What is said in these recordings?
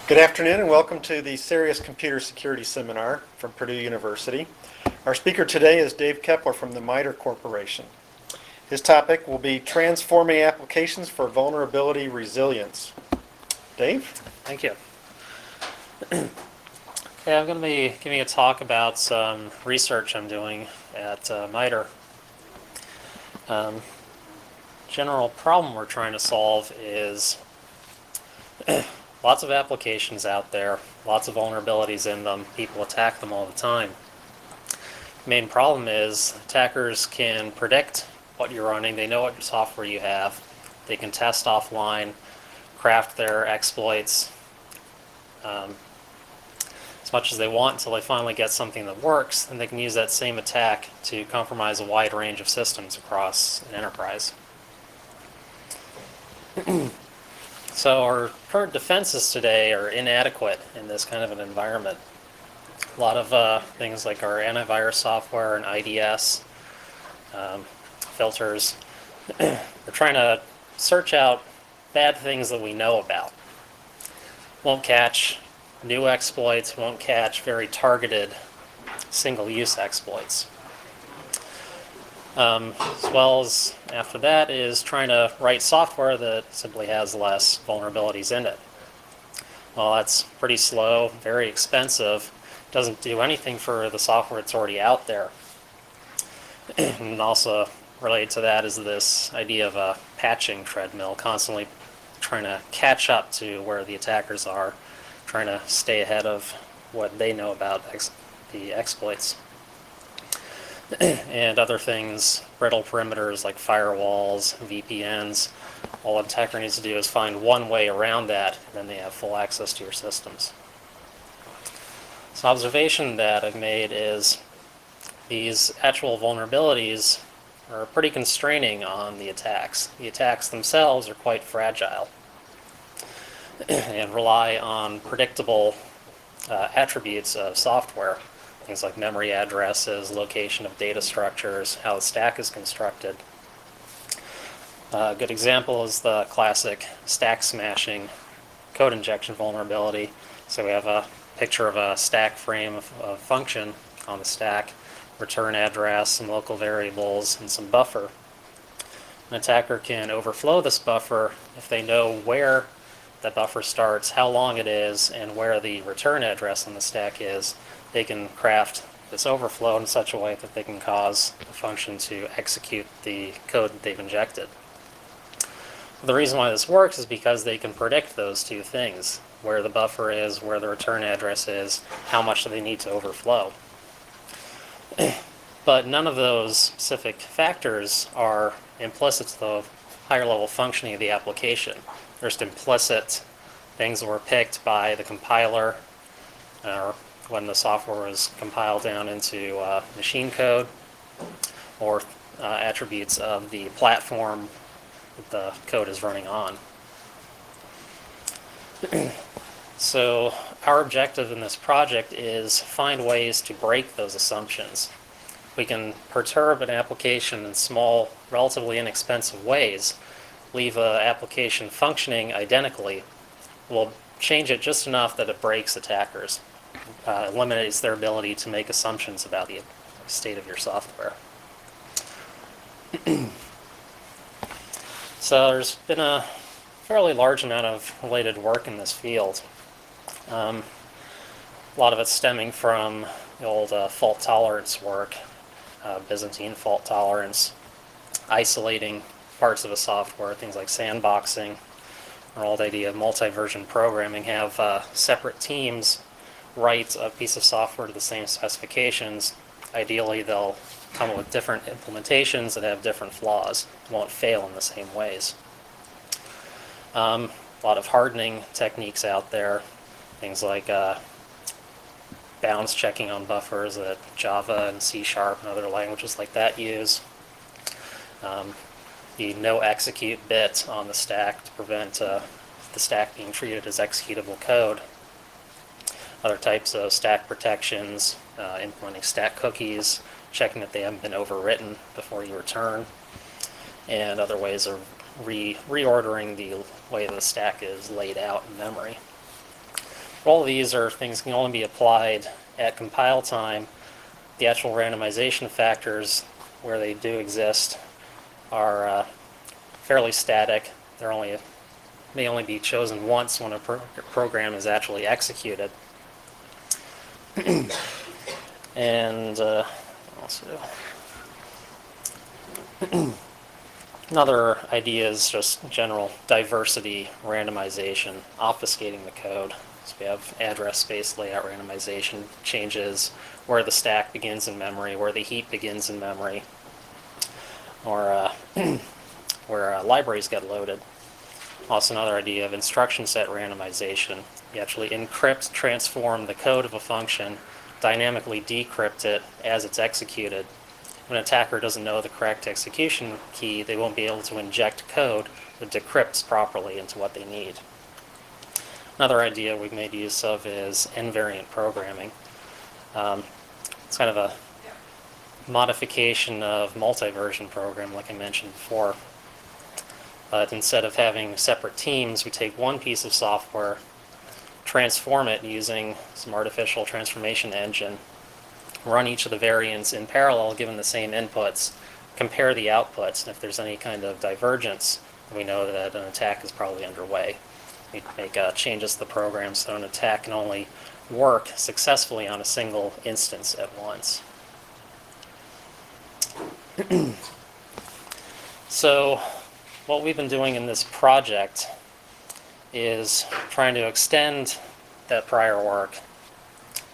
Good afternoon and welcome to the CERIAS Computer Security Seminar from Purdue University. Our speaker today is Dave Kepler from the MITRE Corporation. His topic will be transforming applications for vulnerability resilience. Dave? Thank you. Okay, I'm going to be giving a talk about some research I'm doing at MITRE. General problem we're trying to solve is lots of applications out there, lots of vulnerabilities in them, people attack them all the time. The main problem is attackers can predict what you're running, they know what software you have, they can test offline, craft their exploits as much as they want until they finally get something that works, and they can use that same attack to compromise a wide range of systems across an enterprise. So our current defenses today are inadequate in this kind of an environment. A lot of things like our antivirus software and IDS filters, they're trying to search out bad things that we know about. Won't catch new exploits, won't catch very targeted single-use exploits. As well as after that is trying to write software that simply has less vulnerabilities in it. Well, that's pretty slow, very expensive, doesn't do anything for the software that's already out there. And also related to that is this idea of a patching treadmill, constantly trying to catch up to where the attackers are, trying to stay ahead of what they know about the exploits. And other things, brittle perimeters like firewalls, VPNs. All an attacker needs to do is find one way around that, and then they have full access to your systems. So observation that I've made is these actual vulnerabilities are pretty constraining on the attacks. The attacks themselves are quite fragile and rely on predictable attributes of software. Things like memory addresses, location of data structures, how the stack is constructed. A good example is the classic stack smashing code injection vulnerability. So we have a picture of a stack frame of a function on the stack, return address, some local variables, and some buffer. An attacker can overflow this buffer if they know where that buffer starts, how long it is, and where the return address on the stack is. They can craft this overflow in such a way that they can cause the function to execute the code that they've injected. The reason why this works is because they can predict those two things, where the buffer is, where the return address is, how much do they need to overflow. But none of those specific factors are implicit to the higher level functioning of the application. They're just implicit things that were picked by the compiler when the software was compiled down into machine code, or attributes of the platform that the code is running on. So our objective in this project is find ways to break those assumptions. We can perturb an application in small, relatively inexpensive ways, leave an application functioning identically. We'll change it just enough that it breaks attackers. Eliminates their ability to make assumptions about the state of your software. So there's been a fairly large amount of related work in this field. A lot of it stemming from the old fault tolerance work, Byzantine fault tolerance, isolating parts of a software, things like sandboxing, or old idea of multi-version programming, have separate teams write a piece of software to the same specifications. Ideally, they'll come up with different implementations that have different flaws, won't fail in the same ways. A lot of hardening techniques out there, things like bounds checking on buffers that Java and C# and other languages like that use. The no execute bit on the stack to prevent the stack being treated as executable code. Other types of stack protections, implementing stack cookies, checking that they haven't been overwritten before you return, and other ways of reordering the way the stack is laid out in memory. All of these are things that can only be applied at compile time. The actual randomization factors, where they do exist, are fairly static. May only be chosen once when a program is actually executed. And also, another idea is just general diversity randomization, obfuscating the code. So we have address space layout randomization, changes where the stack begins in memory, where the heap begins in memory, or where libraries get loaded. Also another idea of instruction set randomization. You actually encrypt, transform the code of a function, dynamically decrypt it as it's executed. When an attacker doesn't know the correct execution key, they won't be able to inject code that decrypts properly into what they need. Another idea we've made use of is invariant programming. It's kind of a modification of multi-version program, like I mentioned before. But instead of having separate teams, we take one piece of software, transform it using some artificial transformation engine, run each of the variants in parallel given the same inputs, compare the outputs, and if there's any kind of divergence, we know that an attack is probably underway. We make changes to the program so an attack can only work successfully on a single instance at once. So what we've been doing in this project is trying to extend that prior work.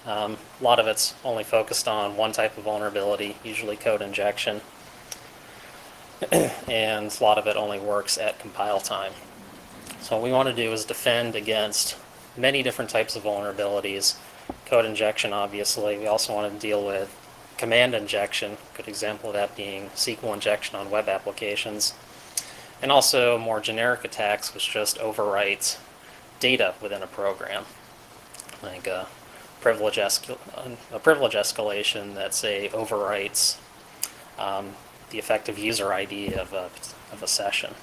A lot of it's only focused on one type of vulnerability, usually code injection, and a lot of it only works at compile time. So what we want to do is defend against many different types of vulnerabilities. Code injection, obviously. We also want to deal with command injection, a good example of that being SQL injection on web applications. And also more generic attacks, which just overwrite data within a program, like a privilege escalation that, say, overwrites the effective user ID of a session.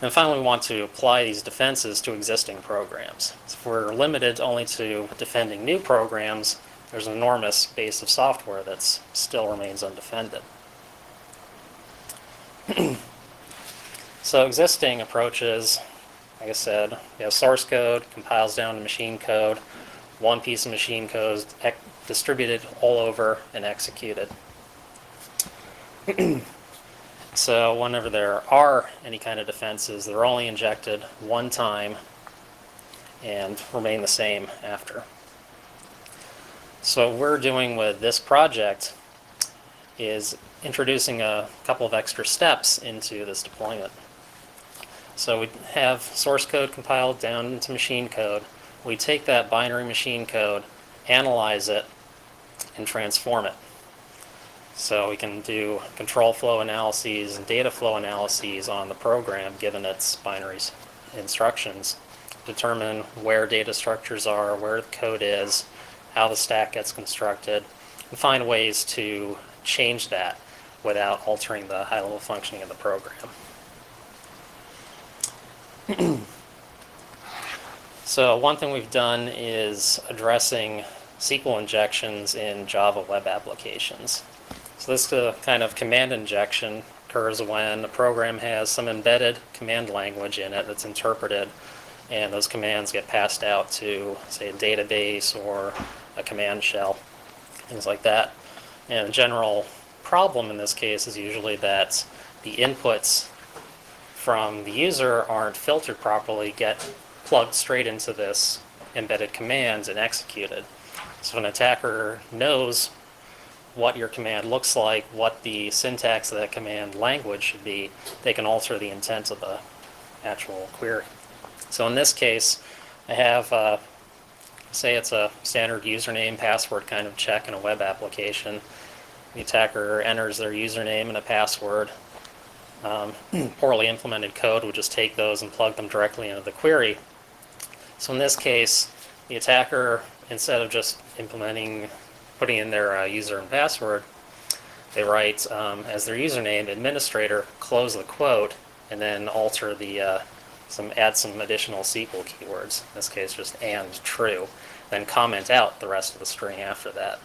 And finally, we want to apply these defenses to existing programs. So if we're limited only to defending new programs, there's an enormous base of software that still remains undefended. So existing approaches, like I said, we have source code, compiles down to machine code, one piece of machine code distributed all over and executed. So whenever there are any kind of defenses, they're only injected one time and remain the same after. So what we're doing with this project is introducing a couple of extra steps into this deployment. So we have source code compiled down into machine code. We take that binary machine code, analyze it, and transform it. So we can do control flow analyses and data flow analyses on the program given its binary instructions, determine where data structures are, where the code is, how the stack gets constructed, and find ways to change that without altering the high-level functioning of the program. So one thing we've done is addressing SQL injections in Java web applications. So this kind of command injection occurs when a program has some embedded command language in it that's interpreted, and those commands get passed out to, say, a database or a command shell, things like that. And the general problem in this case is usually that the inputs from the user aren't filtered properly, get plugged straight into this embedded commands and executed. So if an attacker knows what your command looks like, what the syntax of that command language should be, they can alter the intent of the actual query. So in this case, I have, say it's a standard username password kind of check in a web application. The attacker enters their username and a password. Poorly implemented code would just take those and plug them directly into the query. So in this case, the attacker, instead of just putting in their user and password, they write as their username administrator, close the quote, and then alter the add some additional SQL keywords, in this case just and true, then comment out the rest of the string after that.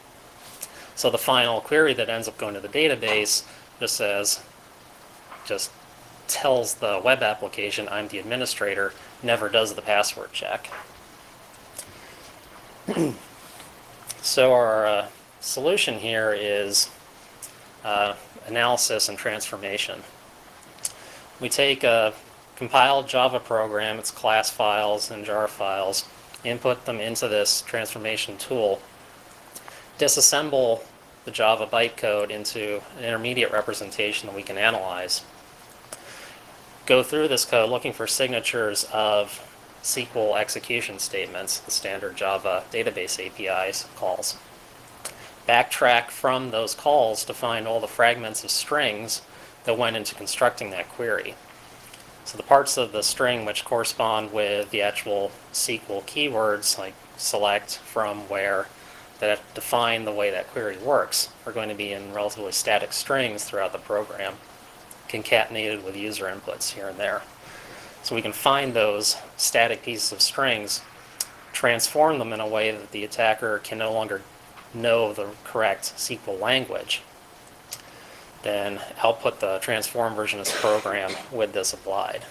So the final query that ends up going to the database just tells the web application I'm the administrator, never does the password check. So our solution here is analysis and transformation. We take a compiled Java program, its class files and jar files, input them into this transformation tool, disassemble the Java bytecode into an intermediate representation that we can analyze, go through this code looking for signatures of SQL execution statements, the standard Java database APIs calls, backtrack from those calls to find all the fragments of strings that went into constructing that query. So the parts of the string which correspond with the actual SQL keywords, like select, from, where, that define the way that query works, are going to be in relatively static strings throughout the program, concatenated with user inputs here and there. So we can find those static pieces of strings, transform them in a way that the attacker can no longer know the correct SQL language, then output the transform version of this program with this applied.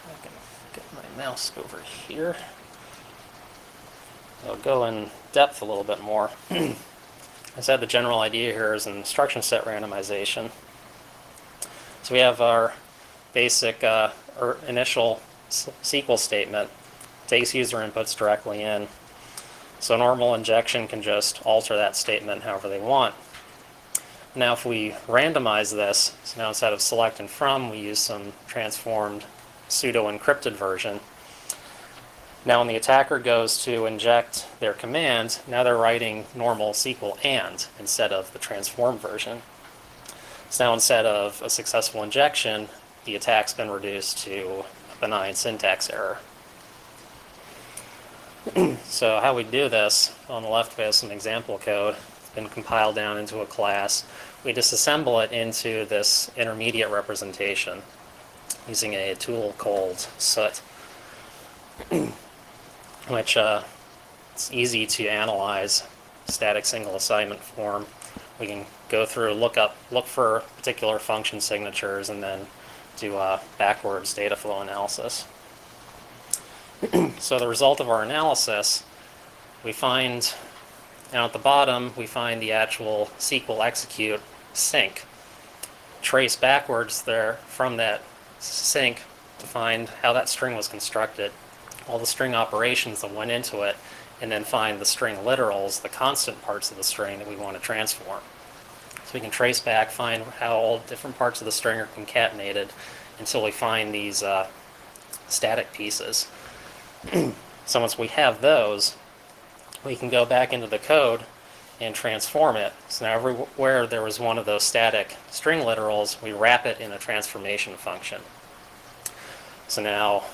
I can get my mouse over here. I'll go in depth a little bit more. I said the general idea here is an instruction set randomization. So we have our basic initial SQL statement, takes user inputs directly in. So normal injection can just alter that statement however they want. Now if we randomize this, so now instead of select and from, we use some transformed pseudo-encrypted version. Now when the attacker goes to inject their command, now they're writing normal SQL and instead of the transformed version. So now instead of a successful injection, the attack's been reduced to a benign syntax error. So how we do this, on the left we have some example code. It's been compiled down into a class. We disassemble it into this intermediate representation using a tool called soot, which it's easy to analyze, static single assignment form. We can go through, look for particular function signatures, and then do backwards data flow analysis. So the result of our analysis, we find, now at the bottom, we find the actual SQL execute sync. Trace backwards there from that sync to find how that string was constructed, all the string operations that went into it, and then find the string literals, the constant parts of the string that we want to transform. So we can trace back, find how all different parts of the string are concatenated until we find these static pieces. So once we have those, we can go back into the code and transform it. So now everywhere there was one of those static string literals, we wrap it in a transformation function. So now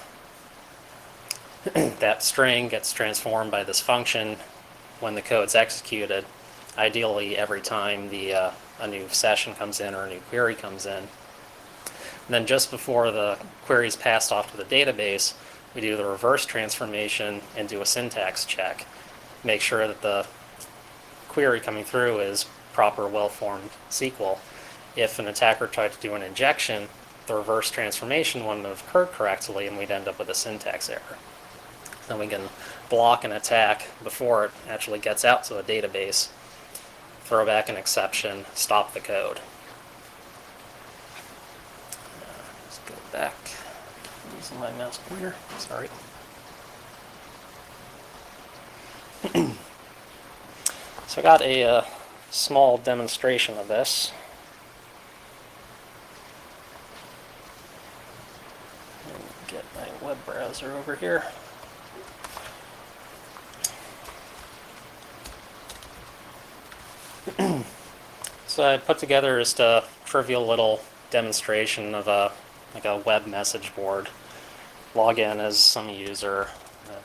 that string gets transformed by this function when the code's executed, ideally every time a new session comes in or a new query comes in. And then just before the query is passed off to the database, we do the reverse transformation and do a syntax check. Make sure that the query coming through is proper, well-formed SQL. If an attacker tried to do an injection, the reverse transformation wouldn't have occurred correctly, and we'd end up with a syntax error. Then we can block an attack before it actually gets out to a database, throw back an exception, stop the code. Let's go back. I'm using my mouse pointer. Sorry. So I got a small demonstration of this. Get my web browser over here. So I put together just a trivial little demonstration of a web message board. Log in as some user,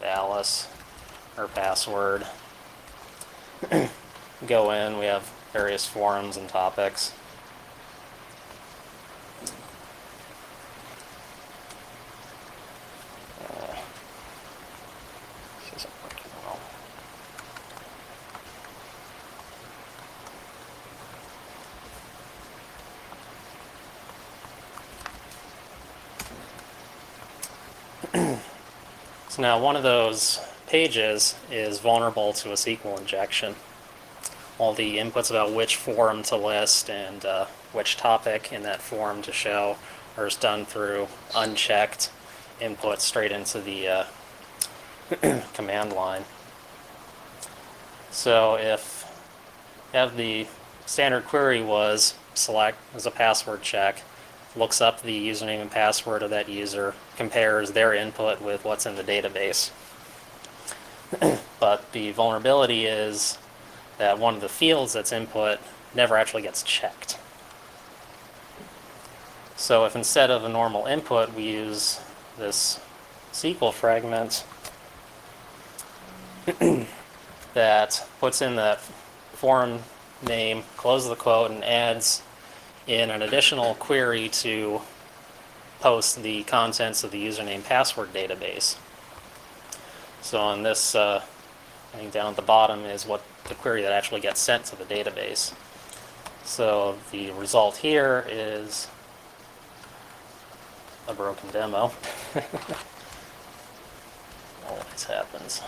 Alice, her password. Go in, we have various forums and topics. So now one of those pages is vulnerable to a SQL injection. All the inputs about which form to list and which topic in that form to show are just done through unchecked input straight into the command line. So if you have the standard query was select as a password check, looks up the username and password of that user, compares their input with what's in the database. But the vulnerability is that one of the fields that's input never actually gets checked. So if instead of a normal input we use this SQL fragment that puts in that form name, closes the quote, and adds in an additional query to post the contents of the username password database. So on this thing down at the bottom is what the query that actually gets sent to the database. So the result here is a broken demo. Always happens.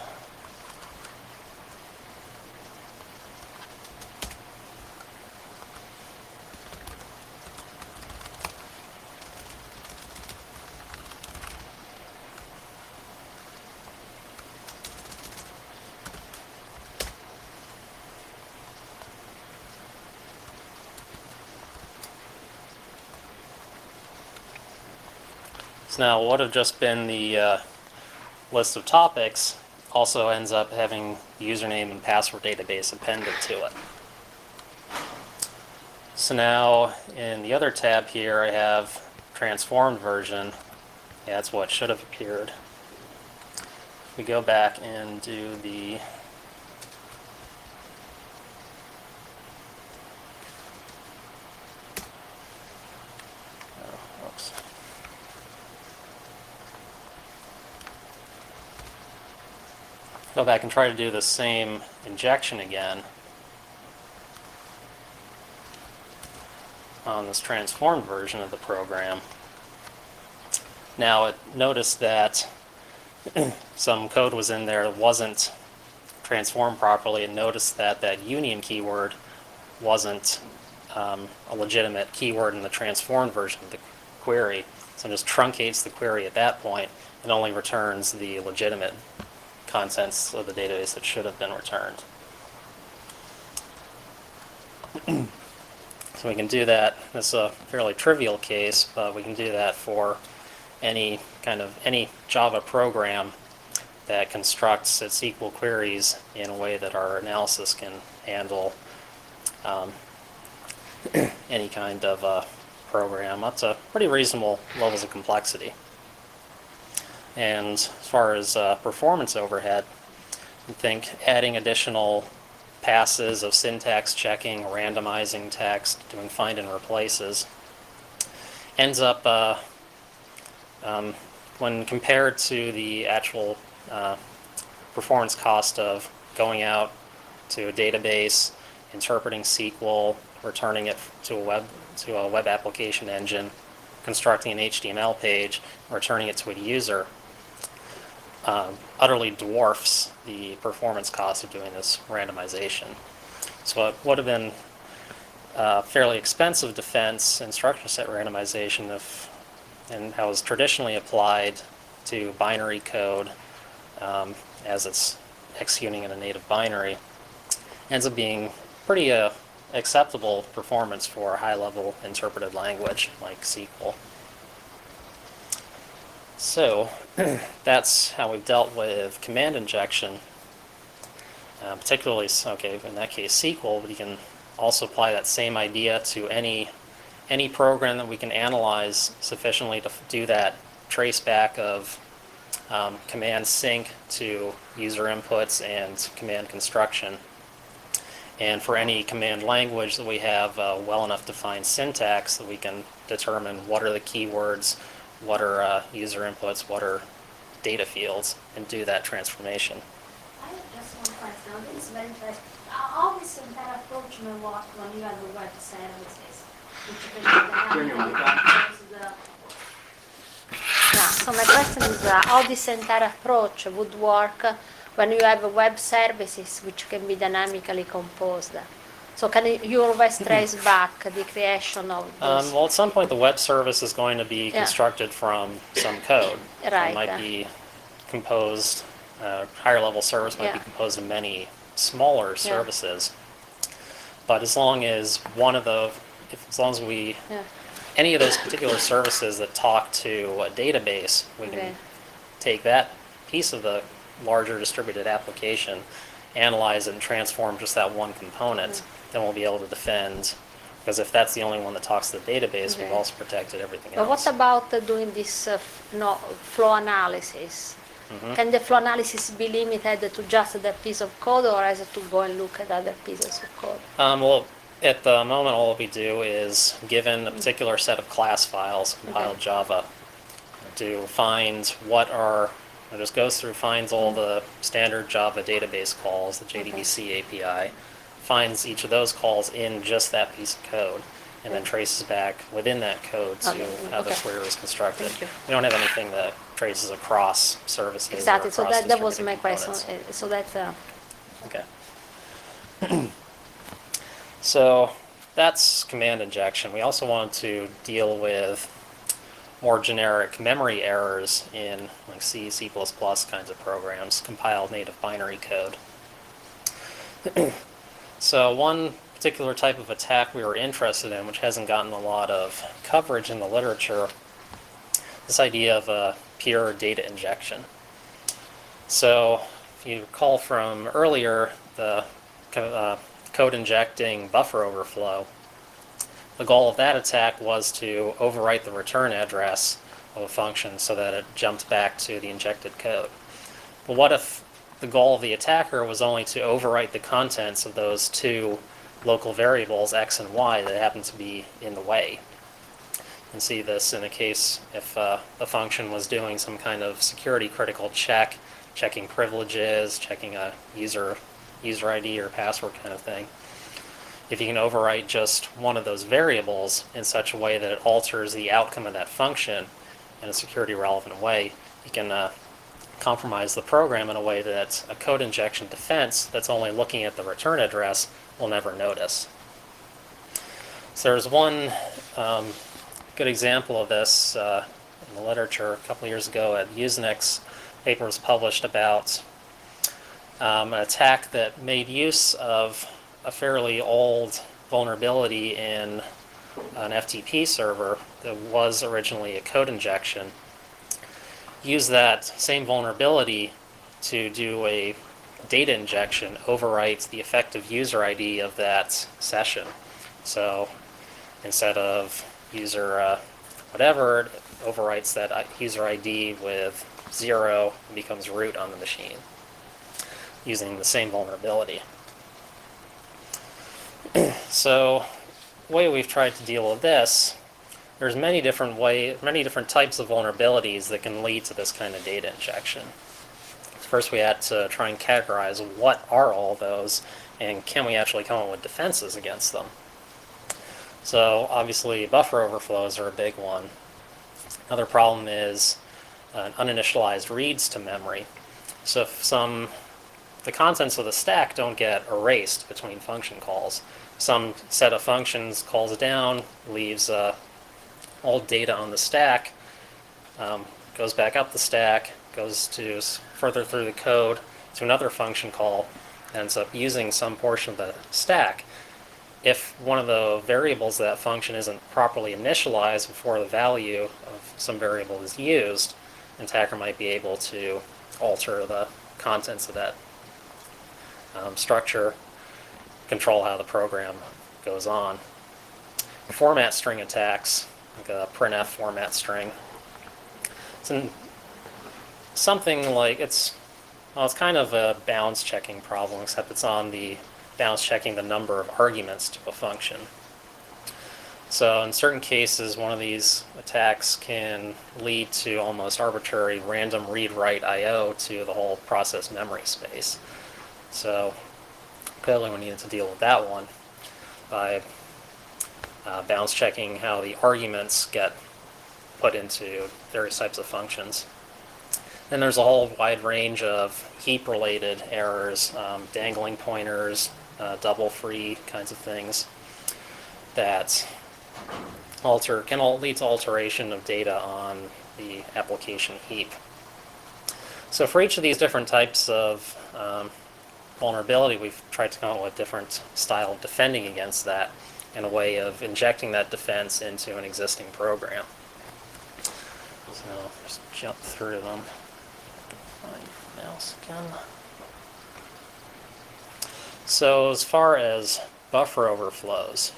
So now what would have just been the list of topics also ends up having the username and password database appended to it. So now in the other tab here I have transformed version. Yeah, that's what should have appeared. If we go back and do the oops. Go back and try to do the same injection again on this transformed version of the program. Now it noticed that some code was in there that wasn't transformed properly, and noticed that that union keyword wasn't a legitimate keyword in the transformed version of the query. So it just truncates the query at that point and only returns the legitimate contents of the database that should have been returned. So we can do that. This is a fairly trivial case, but we can do that for any Java program that constructs its SQL queries in a way that our analysis can handle any kind of program up to pretty reasonable levels of complexity. And as far as performance overhead, I think adding additional passes of syntax checking, randomizing text, doing find and replaces, ends up, when compared to the actual performance cost of going out to a database, interpreting SQL, returning it to a web application engine, constructing an HTML page, returning it to a user, utterly dwarfs the performance cost of doing this randomization. So it would have been a fairly expensive defense instruction set randomization and how it's traditionally applied to binary code as it's executing in a native binary, ends up being pretty acceptable performance for a high-level interpreted language like SQL. So that's how we've dealt with command injection, particularly, okay, in that case SQL, but you can also apply that same idea to any program that we can analyze sufficiently to do that trace back of command sync to user inputs and command construction. And for any command language that we have well enough defined syntax that we can determine what are the keywords, what are user inputs, what are data fields, and do that transformation. I have just one question. I think it's very interesting. Obviously, that approach may work when you have the web services, which you can Yeah, so my question is how this entire approach would work when you have web services which can be dynamically composed. So can you always trace back the creation of those? Well, at some point, the web service is going to be Yeah. constructed from some code. Right. It might be composed, higher level service might be Yeah. composed of many smaller services. But as long as as long as we, Yeah. any of those particular services that talk to a database, we Okay. can take that piece of the larger distributed application, analyze it, and transform just that one component. Then we'll be able to defend, because if that's the only one that talks to the database, we've Okay. also protected everything But else. what about doing this flow analysis? Can the flow analysis be limited to just that piece of code, or has it to go and look at other pieces of code? Well, at the moment, all we do is, given a particular set of class files, compiled Okay. Java, to find it just goes through, finds all the standard Java database calls, the JDBC API, finds each of those calls in just that piece of code, and then Okay. traces back within that code to Okay. how the Okay. query is constructed. Thank you. We don't have anything that traces across services. Exactly. Or So across that was my distributed question. components. So that Okay. So that's command injection. We also want to deal with more generic memory errors in like C, C++ kinds of programs, compiled native binary code. So one particular type of attack we were interested in, which hasn't gotten a lot of coverage in the literature, this idea of pure data injection. So if you recall from earlier, the code injecting buffer overflow, the goal of that attack was to overwrite the return address of a function so that it jumped back to the injected code. But what if the goal of the attacker was only to overwrite the contents of those two local variables, x and y, that happen to be in the way? You can see this in a case if the function was doing some kind of security critical check, checking privileges, checking a user ID or password kind of thing. If you can overwrite just one of those variables in such a way that it alters the outcome of that function in a security relevant way, you can compromise the program in a way that a code injection defense that's only looking at the return address will never notice. So there's one good example of this in the literature. A couple of years ago at Usenix, a paper was published about an attack that made use of a fairly old vulnerability in an FTP server that was originally a code injection. Use that same vulnerability to do a data injection, overwrite the effective user ID of that session. So instead of user whatever, it overwrites that user ID with 0 and becomes root on the machine using the same vulnerability. So the way we've tried to deal with this, there's many different types of vulnerabilities that can lead to this kind of data injection. First, we had to try and categorize what are all those, and can we actually come up with defenses against them. So obviously, buffer overflows are a big one. Another problem is uninitialized reads to memory. So if the contents of the stack don't get erased between function calls, some set of functions calls down, leaves all data on the stack, goes back up the stack, goes to further through the code to another function call, ends up using some portion of the stack. If one of the variables of that function isn't properly initialized before the value of some variable is used, an attacker might be able to alter the contents of that structure, control how the program goes on. Format string attacks, like a printf format string. It's kind of a bounds checking problem, except it's on the bounds checking the number of arguments to a function. So in certain cases, one of these attacks can lead to almost arbitrary random read-write I/O to the whole process memory space. So clearly we needed to deal with that one by bounds checking how the arguments get put into various types of functions. Then there's a whole wide range of heap-related errors, dangling pointers, double free kinds of things that can all lead to alteration of data on the application heap. So for each of these different types of vulnerability, we've tried to come up with different style of defending against that and a way of injecting that defense into an existing program. So just jump through them. Find the mouse again. So as far as buffer overflows,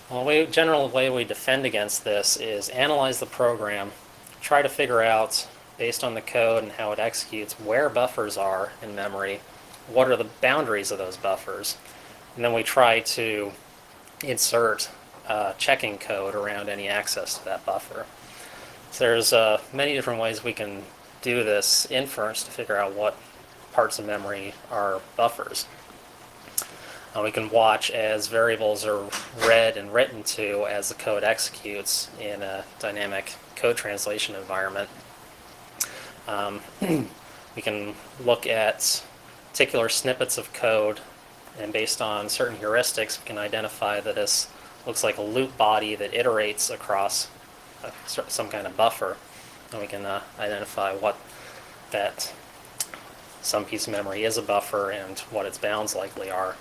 well, the general way we defend against this is analyze the program, try to figure out, based on the code and how it executes, where buffers are in memory, what are the boundaries of those buffers, and then we try to insert checking code around any access to that buffer. So there's many different ways we can do this inference to figure out what parts of memory are buffers. We can watch as variables are read and written to as the code executes in a dynamic code translation environment. We can look at particular snippets of code, and based on certain heuristics, we can identify that this looks like a loop body that iterates across some kind of buffer, and we can identify what that some piece of memory is a buffer and what its bounds likely are.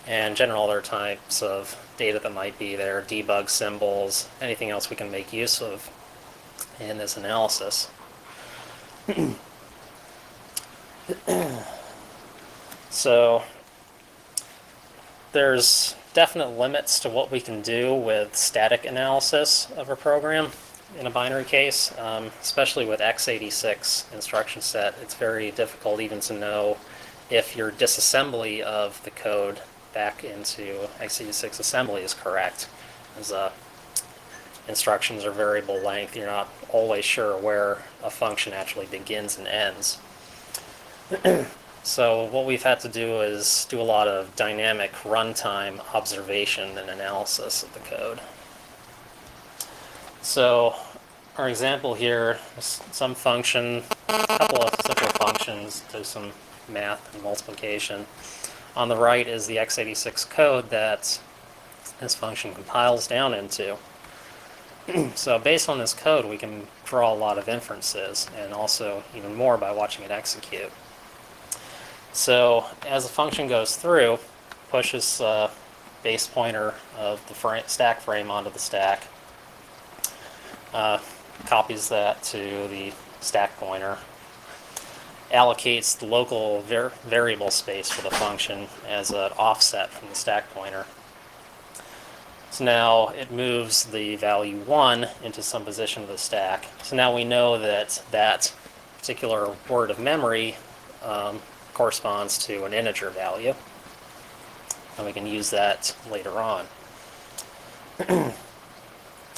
And general other types of data that might be there, debug symbols, anything else we can make use of in this analysis. So there's definite limits to what we can do with static analysis of a program in a binary case, especially with x86 instruction set. It's very difficult even to know if your disassembly of the code back into x86 assembly is correct. As instructions are variable length, you're not always sure where a function actually begins and ends. So what we've had to do is do a lot of dynamic runtime observation and analysis of the code. So our example here is some function, a couple of simple functions, do some math and multiplication. On the right is the x86 code that this function compiles down into. So based on this code, we can draw a lot of inferences, and also even more by watching it execute. So as the function goes through, pushes base pointer of the stack frame onto the stack, copies that to the stack pointer, allocates the local variable space for the function as an offset from the stack pointer. So now it moves the value 1 into some position of the stack. So now we know that that particular word of memory corresponds to an integer value, and we can use that later on.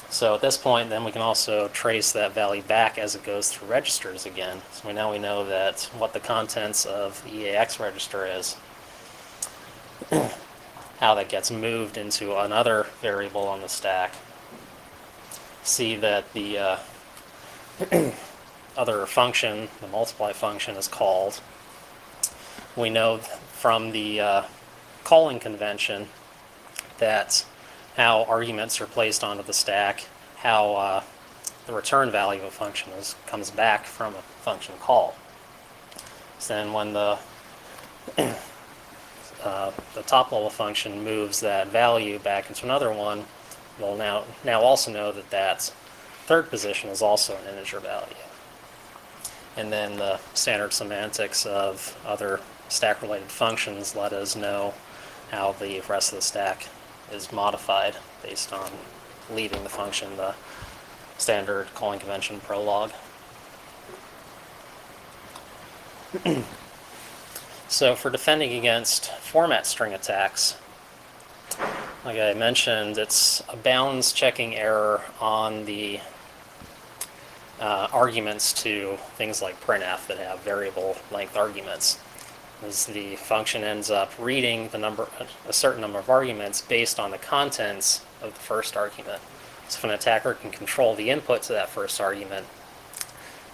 So at this point, then we can also trace that value back as it goes through registers again. So now we know that what the contents of the EAX register is, how that gets moved into another variable on the stack. See that the other function, the multiply function, is called. We know from the calling convention that how arguments are placed onto the stack, how the return value of a function comes back from a function call. So then when the top level function moves that value back into another one, we'll now also know that that third position is also an integer value. And then the standard semantics of other stack-related functions let us know how the rest of the stack is modified based on leaving the function the standard calling convention prologue. So for defending against format string attacks, like I mentioned, it's a bounds checking error on the arguments to things like printf that have variable length arguments. As the function ends up reading a certain number of arguments based on the contents of the first argument. So if an attacker can control the input to that first argument,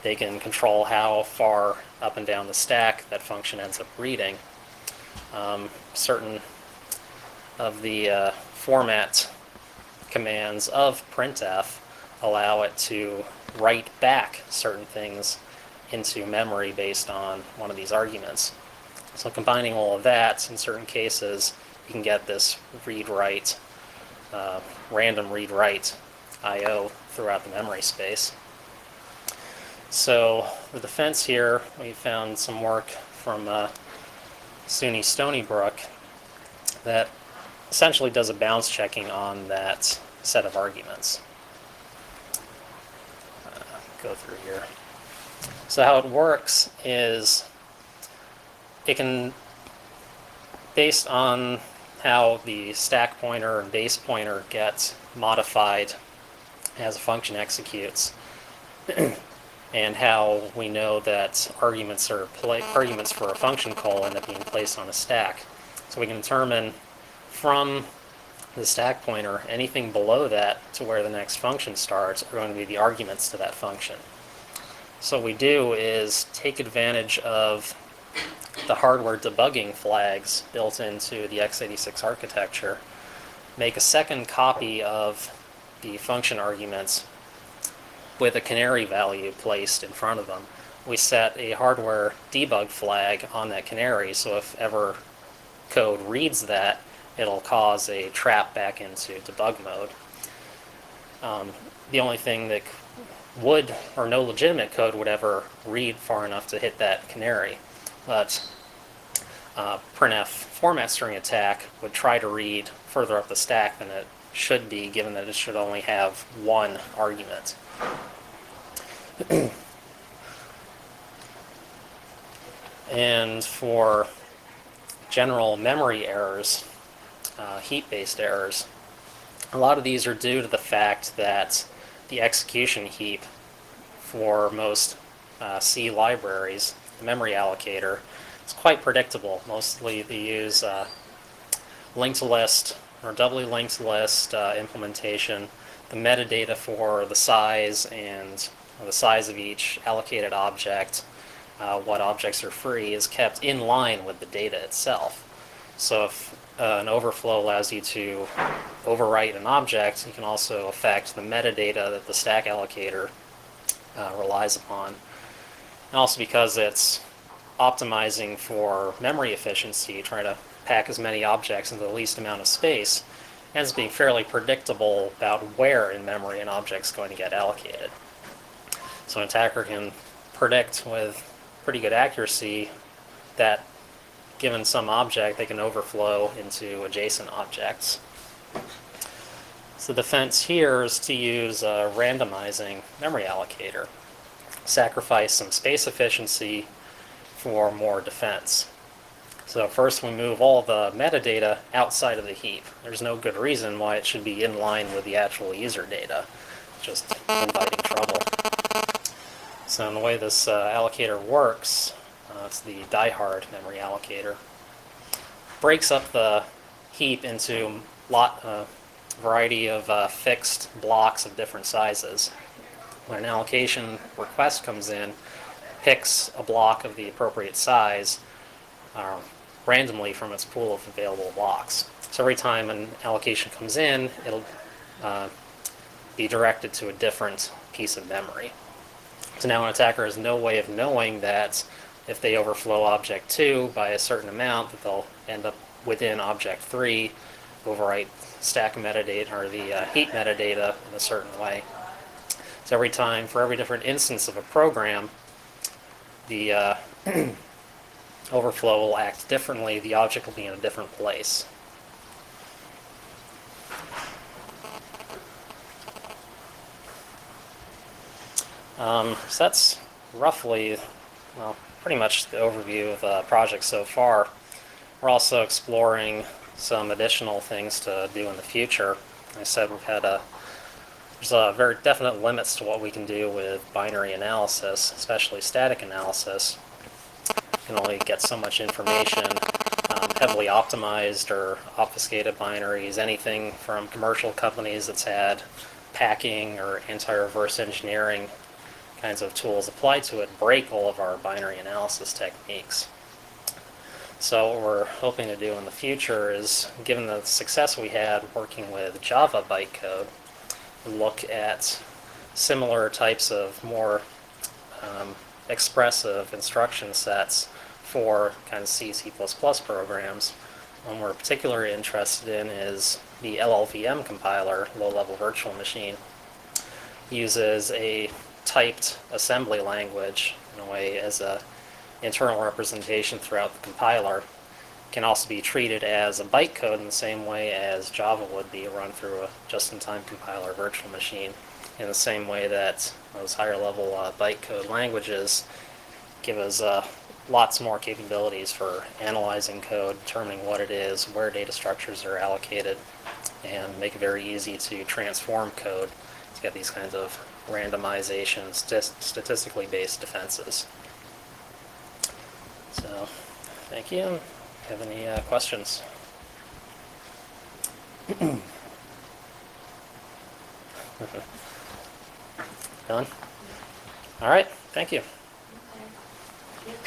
they can control how far up and down the stack that function ends up reading. Certain of the format commands of printf allow it to write back certain things into memory based on one of these arguments. So combining all of that, in certain cases, you can get this read-write, random read-write I/O throughout the memory space. So the defense here, we found some work from SUNY Stony Brook that essentially does a bounds checking on that set of arguments. Go through here. So how it works is it can, based on how the stack pointer and base pointer gets modified as a function executes, and how we know that arguments for a function call end up being placed on a stack. So we can determine from the stack pointer anything below that to where the next function starts are going to be the arguments to that function. So what we do is take advantage of the hardware debugging flags built into the x86 architecture, make a second copy of the function arguments with a canary value placed in front of them. We set a hardware debug flag on that canary, so if ever code reads that, it'll cause a trap back into debug mode. The only thing that would, or no legitimate code would ever read far enough to hit that canary, but printf format string attack would try to read further up the stack than it should be, given that it should only have one argument. And for general memory errors, heap-based errors, a lot of these are due to the fact that the execution heap for most C libraries, the memory allocator, is quite predictable. Mostly they use linked list or doubly linked list implementation. The metadata for the size and the size of each allocated object, what objects are free, is kept in line with the data itself. So if an overflow allows you to overwrite an object, you can also affect the metadata that the stack allocator relies upon. And also because it's optimizing for memory efficiency, trying to pack as many objects into the least amount of space, ends up being fairly predictable about where in memory an object's going to get allocated. So an attacker can predict with pretty good accuracy that given some object, they can overflow into adjacent objects. So the defense here is to use a randomizing memory allocator, sacrifice some space efficiency for more defense. So first we move all the metadata outside of the heap. There's no good reason why it should be in line with the actual user data. It's just inviting trouble. So in the way this allocator works, it's the die-hard memory allocator, breaks up the heap into a variety of fixed blocks of different sizes. When an allocation request comes in, picks a block of the appropriate size randomly from its pool of available blocks. So every time an allocation comes in, it'll be directed to a different piece of memory. So now an attacker has no way of knowing that if they overflow object 2 by a certain amount, that they'll end up within object 3, overwrite stack metadata or the heap metadata in a certain way. So every time, for every different instance of a program, the overflow will act differently. The object will be in a different place. So that's roughly, well, pretty much the overview of the project so far. We're also exploring some additional things to do in the future. Like I said, there's a very definite limits to what we can do with binary analysis, especially static analysis. You can only get so much information. Heavily optimized or obfuscated binaries, anything from commercial companies that's had hacking or anti-reverse engineering kinds of tools applied to it break all of our binary analysis techniques. So what we're hoping to do in the future is, given the success we had working with Java bytecode, look at similar types of more expressive instruction sets for kind of C, C++ programs. One we're particularly interested in is the LLVM compiler, low-level virtual machine. Uses a typed assembly language in a way as a internal representation throughout the compiler. Can also be treated as a bytecode in the same way as Java would be run through a just-in-time compiler virtual machine, in the same way that those higher-level bytecode languages give us lots more capabilities for analyzing code, determining what it is, where data structures are allocated, and make it very easy to transform code to get these kinds of randomization, statistically based defenses. So, thank you. Do you have any questions? Done? All right, thank you. Okay.